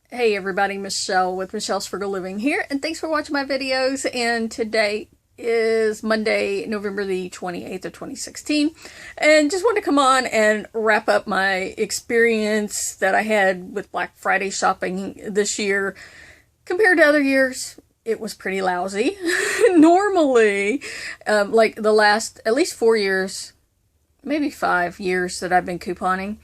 Hey everybody, Michelle with Michelle's Frugal Living here, and thanks for watching my videos. And today is Monday, November the 28th of 2016, and just wanted to come on and wrap up my experience that I had with Black Friday shopping this year. Compared to other years, it was pretty lousy. Normally, like the last at least 4 years, maybe 5 years that I've been couponing,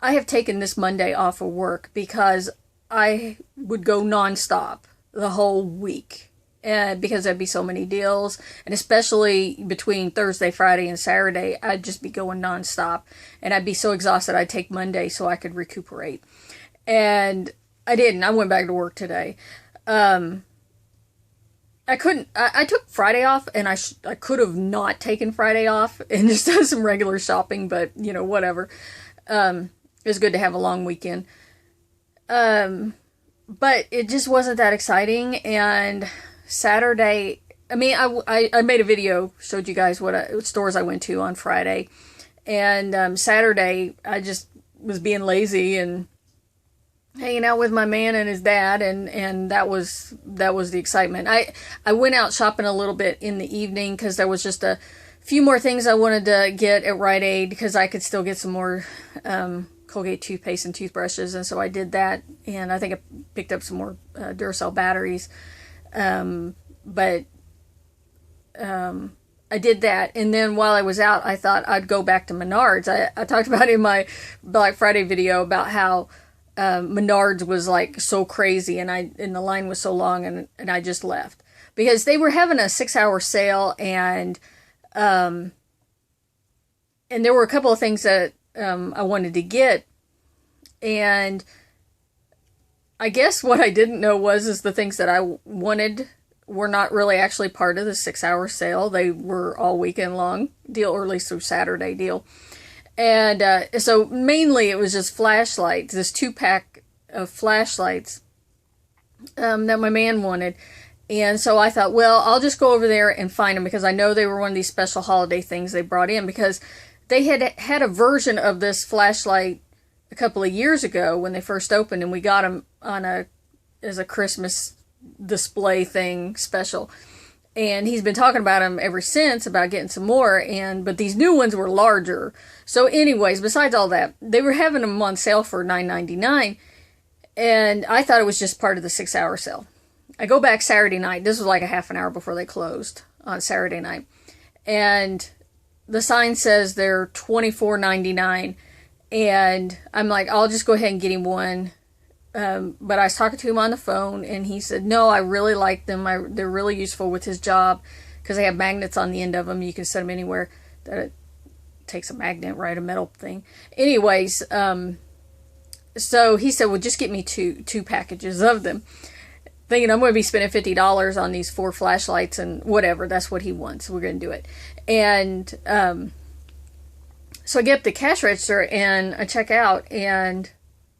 I have taken this Monday off of work because I would go nonstop the whole week. And because there'd be so many deals, and especially between Thursday, Friday, and Saturday, I'd just be going nonstop. And I'd be so exhausted I'd take Monday so I could recuperate. And I didn't. I went back to work today. I couldn't. I took Friday off, and I could have not taken Friday off and just done some regular shopping, but you know, whatever. It was good to have a long weekend. But it just wasn't that exciting. And Saturday, I mean, I made a video, showed you guys what stores I went to on Friday. And Saturday, I just was being lazy and hanging out with my man and his dad, and that was the excitement. I went out shopping a little bit in the evening because there was just a few more things I wanted to get at Rite Aid because I could still get some more Colgate toothpaste and toothbrushes, and so I did that. And I think I picked up some more Duracell batteries, but I did that. And then while I was out, I thought I'd go back to Menards. I talked about in my Black Friday video about how Menards was like so crazy, and the line was so long, and I just left because they were having a 6-hour sale, and there were a couple of things that I wanted to get, and I guess what I didn't know is the things that I wanted were not really actually part of the 6-hour sale. They were all weekend long deal, or at least through Saturday deal. And so mainly it was just flashlights, this 2-pack of flashlights that my man wanted. And so I thought, well, I'll just go over there and find them because I know they were one of these special holiday things they brought in, because they had a version of this flashlight a couple of years ago when they first opened, and we got them as a Christmas display thing special. And he's been talking about them ever since, about getting some more, but these new ones were larger. So anyways, besides all that, they were having them on sale for $9.99, and I thought it was just part of the 6-hour sale. I go back Saturday night. This was like a half an hour before they closed on Saturday night. And the sign says they're $24.99. And I'm like, I'll just go ahead and get him one. But I was talking to him on the phone, and he said, no, I really like them. They're really useful with his job because they have magnets on the end of them. You can set them anywhere. That it takes a magnet, right? A metal thing. Anyways, so he said, well, just get me two packages of them. Thinking I'm going to be spending $50 on these 4 flashlights and whatever. That's what he wants. We're going to do it. And so I get up the cash register and I check out, and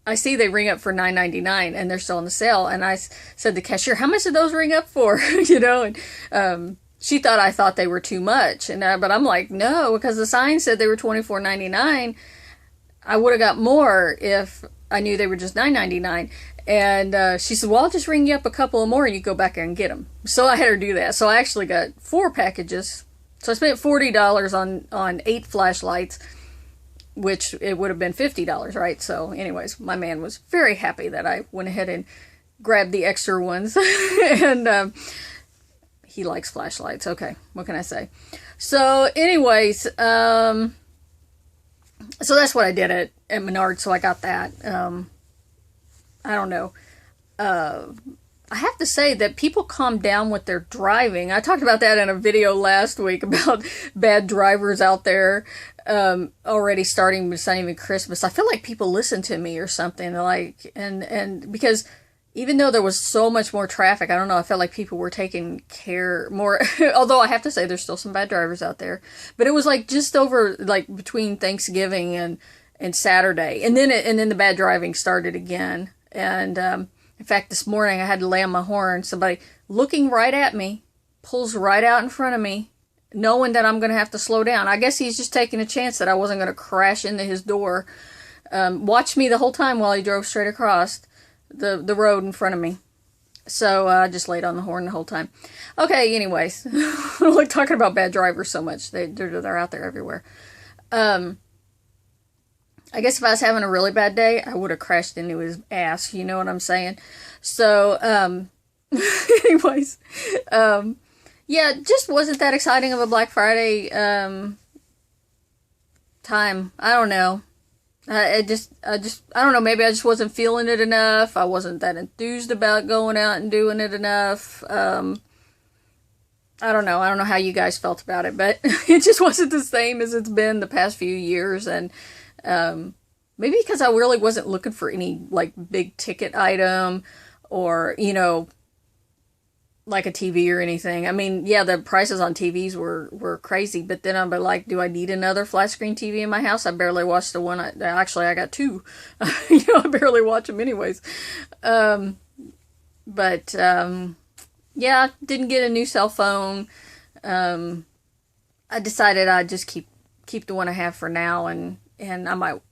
I see they ring up for $9.99 and they're still on the sale. And I said to the cashier, how much did those ring up for? You know, and she thought I thought they were too much. And but I'm like, no, because the sign said they were $24.99. I would have got more if I knew they were just $9.99. And she said, well, I'll just ring you up a couple of more and you go back and get them. So I had her do that. So I actually got 4 packages. So I spent $40 on 8 flashlights, which it would have been $50, right? So anyways, my man was very happy that I went ahead and grabbed the extra ones. And he likes flashlights. Okay, what can I say? So anyways, so that's what I did at Menards. So I got that. I don't know. I have to say that people calm down with their driving. I talked about that in a video last week about bad drivers out there already starting, but it's not even Christmas. I feel like people listen to me or something, like, and because even though there was so much more traffic, I don't know, I felt like people were taking care more, although I have to say there's still some bad drivers out there, but it was like just over, like between Thanksgiving and Saturday, and then the bad driving started again. And in fact, this morning I had to lay on my horn. Somebody looking right at me pulls right out in front of me, knowing that I'm going to have to slow down. I guess he's just taking a chance that I wasn't going to crash into his door. watched me the whole time while he drove straight across the road in front of me. So I just laid on the horn the whole time. Okay, anyways. I like talking about bad drivers so much. They're out there everywhere. I guess if I was having a really bad day, I would have crashed into his ass. You know what I'm saying? So, anyways. Yeah, it just wasn't that exciting of a Black Friday time. I don't know. I don't know, maybe I just wasn't feeling it enough. I wasn't that enthused about going out and doing it enough. I don't know. I don't know how you guys felt about it, but it just wasn't the same as it's been the past few years. And maybe because I really wasn't looking for any, like, big ticket item or, you know, like a TV or anything. I mean, yeah, the prices on TVs were crazy, but then I'm like, do I need another flat screen TV in my house? I barely watched the one. Actually, I got two. You know, I barely watch them anyways. Yeah, didn't get a new cell phone. I decided I'd just keep the one I have for now, and I might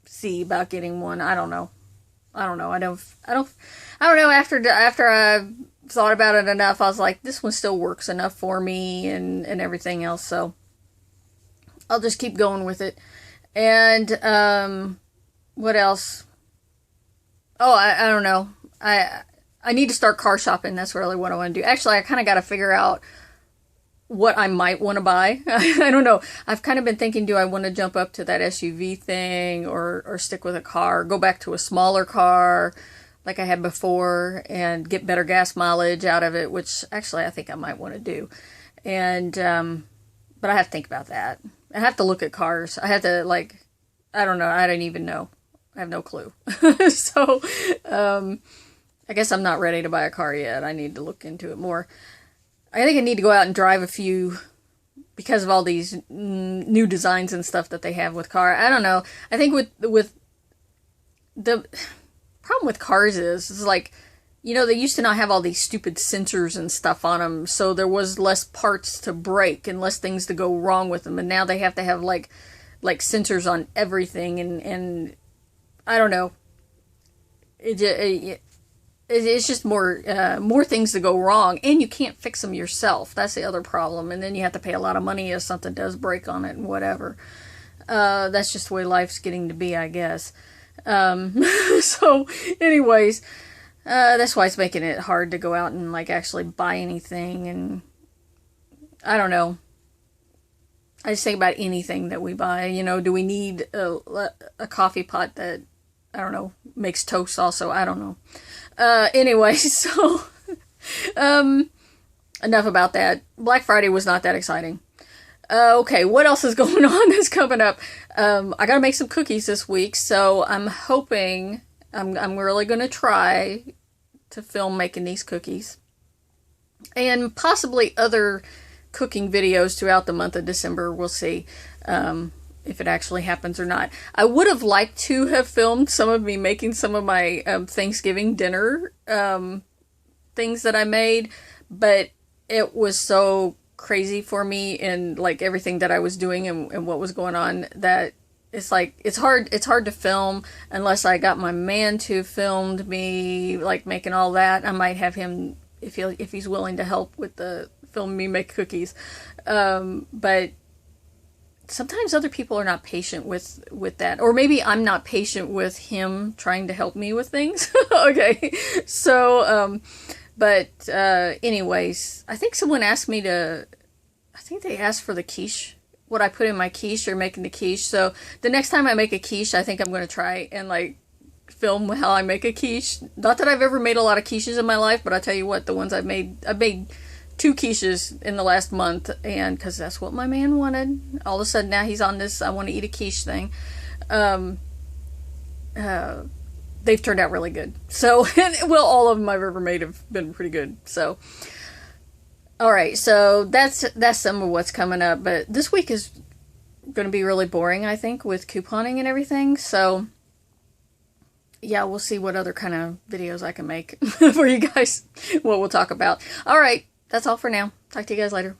see about getting one. I don't know. I don't know. I don't know. After I thought about it enough, I was like, this one still works enough for me and everything else. So I'll just keep going with it. And what else? Oh, I don't know. I need to start car shopping. That's really what I want to do. Actually, I kind of got to figure out what I might want to buy. I don't know. I've kind of been thinking, do I want to jump up to that SUV thing or stick with a car, go back to a smaller car like I had before and get better gas mileage out of it, which actually I think I might want to do. And, but I have to think about that. I have to look at cars. I have to, like, I don't know. I don't even know. I have no clue. So, I guess I'm not ready to buy a car yet. I need to look into it more. I think I need to go out and drive a few because of all these new designs and stuff that they have with car. I don't know. I think with the problem with cars is like, you know, they used to not have all these stupid sensors and stuff on them, so there was less parts to break and less things to go wrong with them. And now they have to have like sensors on everything, and I don't know. It's just more things to go wrong, and you can't fix them yourself. That's the other problem. And then you have to pay a lot of money if something does break on it and whatever. That's just the way life's getting to be, I guess. So, anyways, that's why it's making it hard to go out and like actually buy anything. And I don't know. I just think about anything that we buy. You know, do we need a coffee pot that, I don't know, makes toast also? I don't know. Anyway, so, enough about that. Black Friday was not that exciting. Okay, what else is going on that's coming up? I gotta make some cookies this week, so I'm hoping, I'm really gonna try to film making these cookies. And possibly other cooking videos throughout the month of December, we'll see, if it actually happens or not. I would have liked to have filmed some of me making some of my Thanksgiving dinner things that I made, but it was so crazy for me and like everything that I was doing and what was going on that it's like it's hard to film unless I got my man to filmed me like making all that. I might have him if he's willing to help with the film me make cookies, but sometimes other people are not patient with that, or maybe I'm not patient with him trying to help me with things. Okay, so but anyways, I think someone asked me to, I think they asked for the quiche, what I put in my quiche or making the quiche. So the next time I make a quiche, I think I'm going to try and like film how I make a quiche. Not that I've ever made a lot of quiches in my life, but I tell you what, the ones I made 2 quiches in the last month, and because that's what my man wanted. All of a sudden now he's on this I want to eat a quiche thing. They've turned out really good. So, well, all of them I've ever made have been pretty good. So, all right. So that's some of what's coming up. But this week is going to be really boring, I think, with couponing and everything. So, yeah, we'll see what other kind of videos I can make for you guys. What we'll talk about. All right. That's all for now. Talk to you guys later.